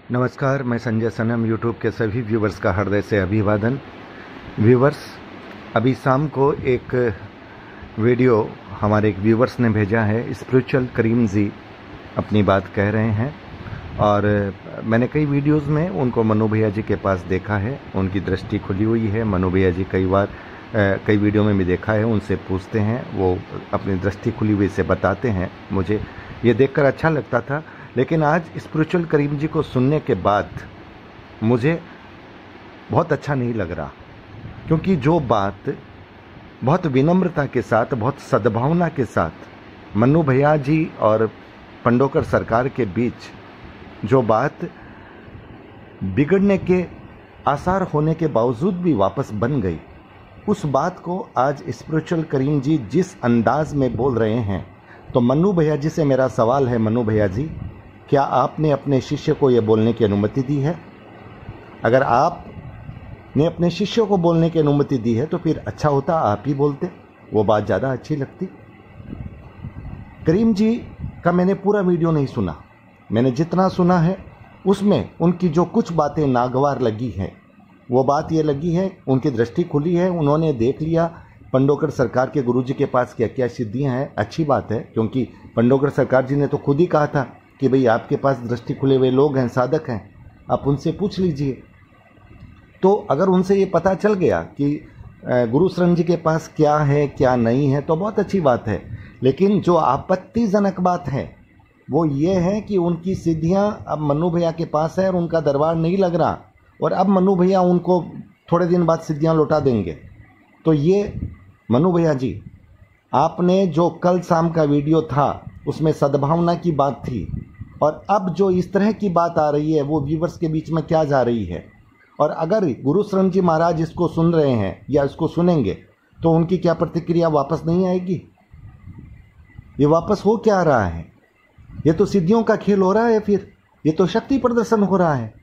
नमस्कार, मैं संजय सनम यूट्यूब के सभी व्यूवर्स का हृदय से अभिवादन। व्यूवर्स, अभी शाम को एक वीडियो हमारे एक व्यूवर्स ने भेजा है। स्पिरिचुअल करीम जी अपनी बात कह रहे हैं और मैंने कई वीडियोस में उनको मनु भैया जी के पास देखा है। उनकी दृष्टि खुली हुई है। मनु भैया जी कई वीडियो में भी देखा है, उनसे पूछते हैं, वो अपनी दृष्टि खुली हुई से बताते हैं। मुझे ये देखकर अच्छा लगता था, लेकिन आज स्पिरिचुअल करीम जी को सुनने के बाद मुझे बहुत अच्छा नहीं लग रहा, क्योंकि जो बात बहुत विनम्रता के साथ, बहुत सद्भावना के साथ मनु भैया जी और पंडोकर सरकार के बीच जो बात बिगड़ने के आसार होने के बावजूद भी वापस बन गई, उस बात को आज स्पिरिचुअल करीम जी जिस अंदाज में बोल रहे हैं, तो मनु भैया जी से मेरा सवाल है, मनु भैया जी, क्या आपने अपने शिष्य को यह बोलने की अनुमति दी है? अगर आपने अपने शिष्य को बोलने की अनुमति दी है तो फिर अच्छा होता आप ही बोलते, वो बात ज़्यादा अच्छी लगती। करीम जी का मैंने पूरा वीडियो नहीं सुना, मैंने जितना सुना है उसमें उनकी जो कुछ बातें नागवार लगी हैं, वो बात ये लगी है, उनकी दृष्टि खुली है, उन्होंने देख लिया पंडोकर सरकार के गुरुजी के पास क्या क्या सिद्धियां हैं। अच्छी बात है, क्योंकि पंडोकर सरकार जी ने तो खुद ही कहा था कि भाई आपके पास दृष्टि खुले हुए लोग हैं, साधक हैं, आप उनसे पूछ लीजिए। तो अगर उनसे ये पता चल गया कि गुरु शरण जी के पास क्या है क्या नहीं है तो बहुत अच्छी बात है। लेकिन जो आपत्तिजनक बात है वो ये है कि उनकी सिद्धियां अब मनु भैया के पास है और उनका दरबार नहीं लग रहा, और अब मनु भैया उनको थोड़े दिन बाद सिद्धियां लौटा देंगे। तो ये मनु भैया जी, आपने जो कल शाम का वीडियो था उसमें सद्भावना की बात थी, और अब जो इस तरह की बात आ रही है वो व्यूवर्स के बीच में क्या जा रही है? और अगर गुरु शरण जी महाराज इसको सुन रहे हैं या इसको सुनेंगे तो उनकी क्या प्रतिक्रिया वापस नहीं आएगी? ये वापस हो क्या रहा है? ये तो सिद्धियों का खेल हो रहा है, फिर ये तो शक्ति प्रदर्शन हो रहा है।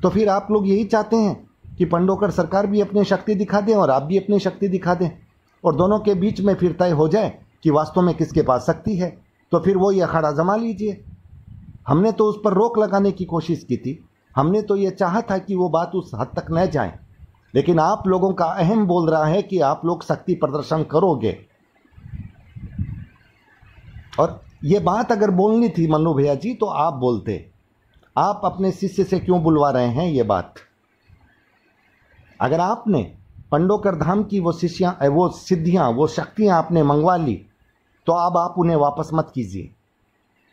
तो फिर आप लोग यही चाहते हैं कि पंडोकर सरकार भी अपनी शक्ति दिखा दें और आप भी अपनी शक्ति दिखा दें, और दोनों के बीच में फिर तय हो जाए कि वास्तव में किसके पास शक्ति है। तो फिर वो ये अखाड़ा जमा लीजिए। हमने तो उस पर रोक लगाने की कोशिश की थी, हमने तो ये चाहा था कि वो बात उस हद तक न जाए, लेकिन आप लोगों का अहम बोल रहा है कि आप लोग शक्ति प्रदर्शन करोगे। और ये बात अगर बोलनी थी मनु भैया जी तो आप बोलते। आप अपने शिष्य से क्यों बुलवा रहे हैं ये बात? अगर आपने पंडोकर धाम की वो सिद्धियां, वो शक्तियां आपने मंगवा ली, तो अब आप उन्हें वापस मत कीजिए,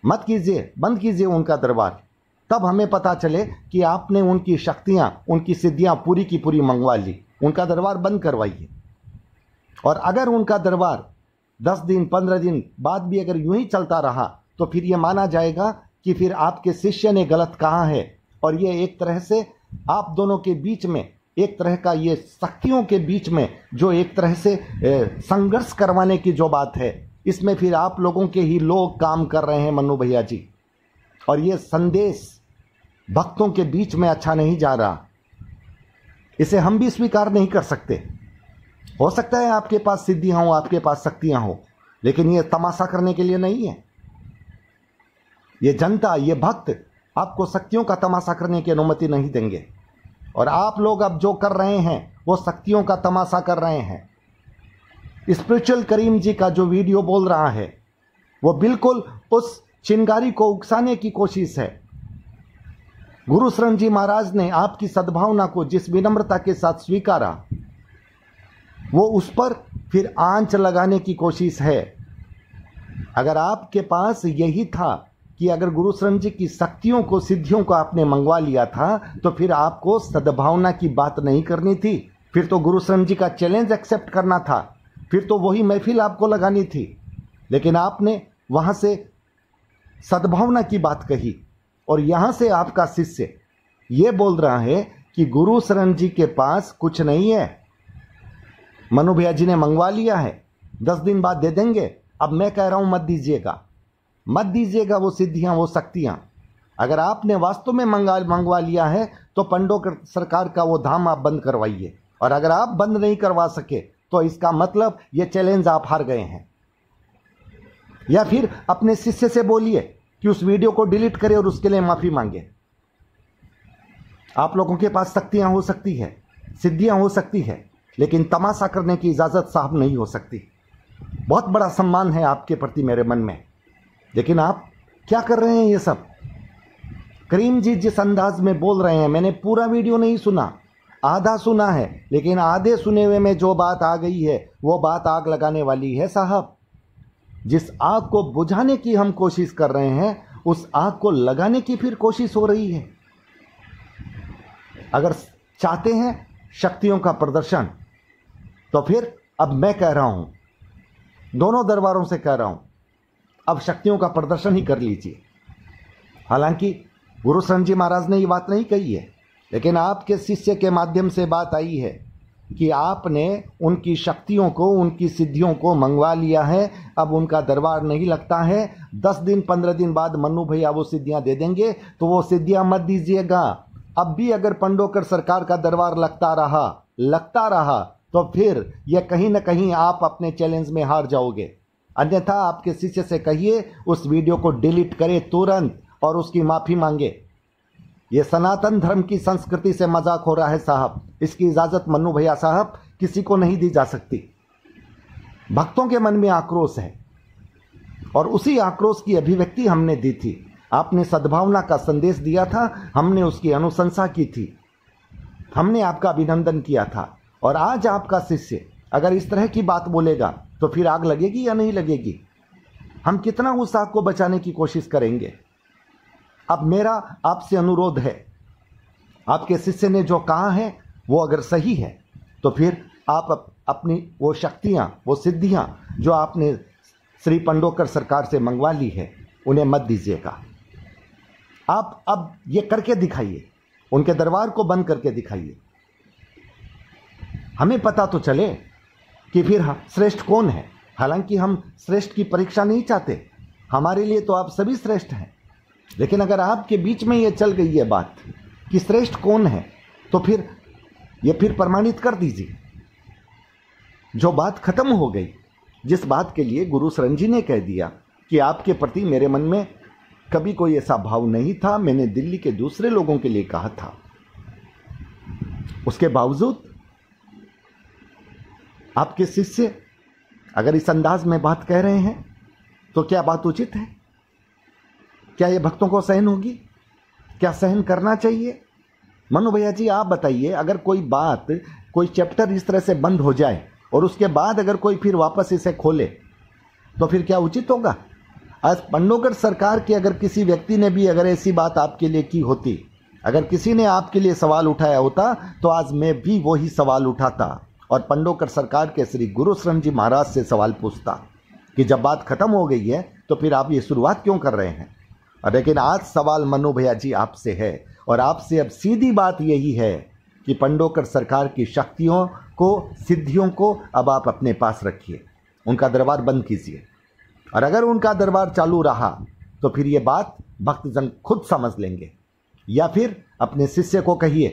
बंद कीजिए उनका दरबार। तब हमें पता चले कि आपने उनकी शक्तियां, उनकी सिद्धियां पूरी की पूरी मंगवा ली। उनका दरबार बंद करवाइए। और अगर उनका दरबार 10 दिन 15 दिन बाद भी अगर यूं ही चलता रहा तो फिर यह माना जाएगा कि फिर आपके शिष्य ने गलत कहा है, और ये एक तरह से आप दोनों के बीच में एक तरह का, ये शक्तियों के बीच में जो एक तरह से संघर्ष करवाने की जो बात है, इसमें फिर आप लोगों के ही लोग काम कर रहे हैं मनु भैया जी, और ये संदेश भक्तों के बीच में अच्छा नहीं जा रहा। इसे हम भी स्वीकार नहीं कर सकते। हो सकता है आपके पास सिद्धियां हो, आपके पास शक्तियां हो, लेकिन ये तमाशा करने के लिए नहीं है। ये जनता, ये भक्त आपको शक्तियों का तमाशा करने की अनुमति नहीं देंगे, और आप लोग अब जो कर रहे हैं वो शक्तियों का तमाशा कर रहे हैं। स्पिरिचुअल करीम जी का जो वीडियो बोल रहा है वो बिल्कुल उस चिंगारी को उकसाने की कोशिश है। गुरु शरण जी महाराज ने आपकी सद्भावना को जिस विनम्रता के साथ स्वीकारा, वो उस पर फिर आंच लगाने की कोशिश है। अगर आपके पास यही था कि अगर गुरु शरण जी की शक्तियों को, सिद्धियों को आपने मंगवा लिया था, तो फिर आपको सद्भावना की बात नहीं करनी थी, फिर तो गुरु शरण जी का चैलेंज एक्सेप्ट करना था, फिर तो वही महफिल आपको लगानी थी। लेकिन आपने वहां से सद्भावना की बात कही, और यहां से आपका शिष्य ये बोल रहा है कि गुरु शरण जी के पास कुछ नहीं है, मनु भैया जी ने मंगवा लिया है, 10 दिन बाद दे देंगे। अब मैं कह रहा हूं मत दीजिएगा वो सिद्धियां, वो शक्तियां। अगर आपने वास्तव में मंगवा लिया है तो पंडोकर सरकार का वो धाम आप बंद करवाइए, और अगर आप बंद नहीं करवा सके तो इसका मतलब ये चैलेंज आप हार गए हैं। या फिर अपने शिष्य से बोलिए कि उस वीडियो को डिलीट करे और उसके लिए माफी मांगे। आप लोगों के पास शक्तियां हो सकती है, सिद्धियां हो सकती है, लेकिन तमाशा करने की इजाजत साहब नहीं हो सकती। बहुत बड़ा सम्मान है आपके प्रति मेरे मन में, लेकिन आप क्या कर रहे हैं ये सब? करीम जी जिस अंदाज में बोल रहे हैं, मैंने पूरा वीडियो नहीं सुना, आधा सुना है, लेकिन आधे सुने हुए में जो बात आ गई है वो बात आग लगाने वाली है साहब। जिस आग को बुझाने की हम कोशिश कर रहे हैं, उस आग को लगाने की फिर कोशिश हो रही है। अगर चाहते हैं शक्तियों का प्रदर्शन, तो फिर अब मैं कह रहा हूं, दोनों दरबारों से कह रहा हूं, अब शक्तियों का प्रदर्शन ही कर लीजिए। हालांकि गुरु शरण जी महाराज ने ये बात नहीं कही है, लेकिन आपके शिष्य के माध्यम से बात आई है कि आपने उनकी शक्तियों को, उनकी सिद्धियों को मंगवा लिया है। अब उनका दरबार नहीं लगता है। 10 दिन 15 दिन बाद मन्नू भैया वो सिद्धियां दे देंगे, तो वो सिद्धियां मत दीजिएगा। अब भी अगर पंडोकर सरकार का दरबार लगता रहा तो फिर यह कहीं ना कहीं आप अपने चैलेंज में हार जाओगे। अन्यथा आपके शिष्य से कहिए उस वीडियो को डिलीट करे तुरंत और उसकी माफी मांगे। यह सनातन धर्म की संस्कृति से मजाक हो रहा है साहब। इसकी इजाजत मन्नू भैया साहब किसी को नहीं दी जा सकती। भक्तों के मन में आक्रोश है और उसी आक्रोश की अभिव्यक्ति हमने दी थी। आपने सद्भावना का संदेश दिया था, हमने उसकी अनुशंसा की थी, हमने आपका अभिनंदन किया था। और आज आपका शिष्य अगर इस तरह की बात बोलेगा तो फिर आग लगेगी या नहीं लगेगी? हम कितना उस आग को बचाने की कोशिश करेंगे? अब मेरा आपसे अनुरोध है, आपके शिष्य ने जो कहा है वो अगर सही है तो फिर आप अपनी वो शक्तियां, वो सिद्धियां जो आपने श्री पंडोकर सरकार से मंगवा ली है, उन्हें मत दीजिएगा। आप अब ये करके दिखाइए, उनके दरबार को बंद करके दिखाइए। हमें पता तो चले कि फिर श्रेष्ठ कौन है। हालांकि हम श्रेष्ठ की परीक्षा नहीं चाहते, हमारे लिए तो आप सभी श्रेष्ठ हैं। लेकिन अगर आपके बीच में ये चल गई है बात कि श्रेष्ठ कौन है, तो फिर ये फिर प्रमाणित कर दीजिए। जो बात खत्म हो गई, जिस बात के लिए गुरु शरण जी ने कह दिया कि आपके प्रति मेरे मन में कभी कोई ऐसा भाव नहीं था, मैंने दिल्ली के दूसरे लोगों के लिए कहा था, उसके बावजूद आपके शिष्य अगर इस अंदाज में बात कह रहे हैं तो क्या बात उचित है? क्या ये भक्तों को सहन होगी? क्या सहन करना चाहिए? मनु भैया जी आप बताइए, अगर कोई बात, कोई चैप्टर इस तरह से बंद हो जाए और उसके बाद अगर कोई फिर वापस इसे खोले तो फिर क्या उचित होगा? आज पंडोकर सरकार के अगर किसी व्यक्ति ने भी अगर ऐसी बात आपके लिए की होती, अगर किसी ने आपके लिए सवाल उठाया होता, तो आज मैं भी वही सवाल उठाता और पंडोकर सरकार के श्री गुरु शरण जी महाराज से सवाल पूछता कि जब बात खत्म हो गई है तो फिर आप ये शुरुआत क्यों कर रहे हैं? लेकिन आज सवाल मनु भैया जी आपसे है, और आपसे अब सीधी बात यही है कि पंडोकर सरकार की शक्तियों को, सिद्धियों को अब आप अपने पास रखिए, उनका दरबार बंद कीजिए। और अगर उनका दरबार चालू रहा तो फिर ये बात भक्तजन खुद समझ लेंगे। या फिर अपने शिष्य को कहिए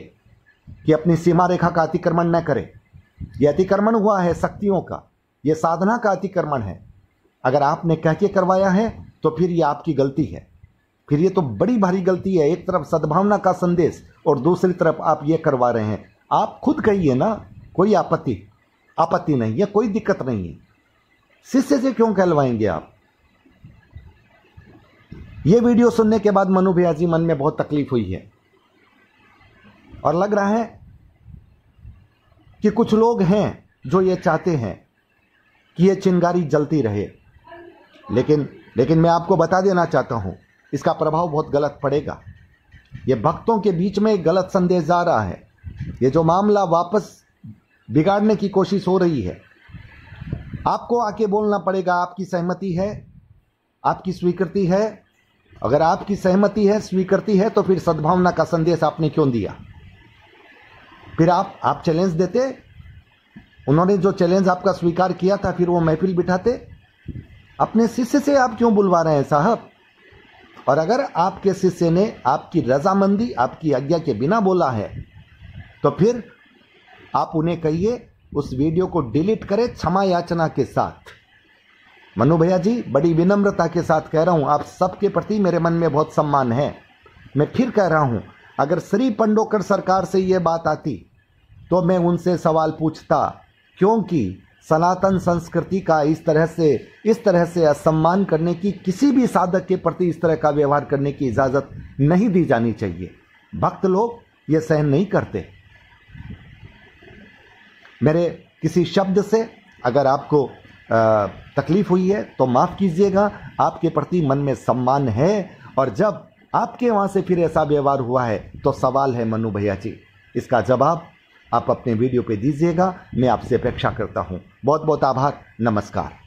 कि अपनी सीमा रेखा का अतिक्रमण न करे। यह अतिक्रमण हुआ है शक्तियों का, यह साधना का अतिक्रमण है। अगर आपने कह के करवाया है तो फिर यह आपकी गलती है, फिर ये तो बड़ी भारी गलती है। एक तरफ सद्भावना का संदेश और दूसरी तरफ आप ये करवा रहे हैं। आप खुद कहिए ना, कोई आपत्ति नहीं है, कोई दिक्कत नहीं है। शिष्य से क्यों कहलवाएंगे आप? ये वीडियो सुनने के बाद मनु भैया जी मन में बहुत तकलीफ हुई है और लग रहा है कि कुछ लोग हैं जो ये चाहते हैं कि ये चिंगारी जलती रहे। लेकिन मैं आपको बता देना चाहता हूं, इसका प्रभाव बहुत गलत पड़ेगा। ये भक्तों के बीच में एक गलत संदेश जा रहा है। ये जो मामला वापस बिगाड़ने की कोशिश हो रही है, आपको आके बोलना पड़ेगा। आपकी सहमति है, आपकी स्वीकृति है। अगर आपकी सहमति है, स्वीकृति है, तो फिर सद्भावना का संदेश आपने क्यों दिया? फिर आप चैलेंज देते। उन्होंने जो चैलेंज आपका स्वीकार किया था, फिर वो महफिल बिठाते। अपने शिष्य से आप क्यों बुलवा रहे हैं साहब? और अगर आपके शिष्य ने आपकी रजामंदी, आपकी आज्ञा के बिना बोला है, तो फिर आप उन्हें कहिए उस वीडियो को डिलीट करें क्षमा याचना के साथ। मनु भैया जी, बड़ी विनम्रता के साथ कह रहा हूं, आप सबके प्रति मेरे मन में बहुत सम्मान है। मैं फिर कह रहा हूं, अगर श्री पंडोकर सरकार से ये बात आती तो मैं उनसे सवाल पूछता, क्योंकि सनातन संस्कृति का इस तरह से असम्मान करने की, किसी भी साधक के प्रति इस तरह का व्यवहार करने की इजाजत नहीं दी जानी चाहिए। भक्त लोग ये सहन नहीं करते। मेरे किसी शब्द से अगर आपको तकलीफ हुई है तो माफ कीजिएगा। आपके प्रति मन में सम्मान है, और जब आपके वहां से फिर ऐसा व्यवहार हुआ है तो सवाल है मनु भैया जी, इसका जवाब आप अपने वीडियो पे दीजिएगा। मैं आपसे अपेक्षा करता हूं। बहुत बहुत आभार। नमस्कार।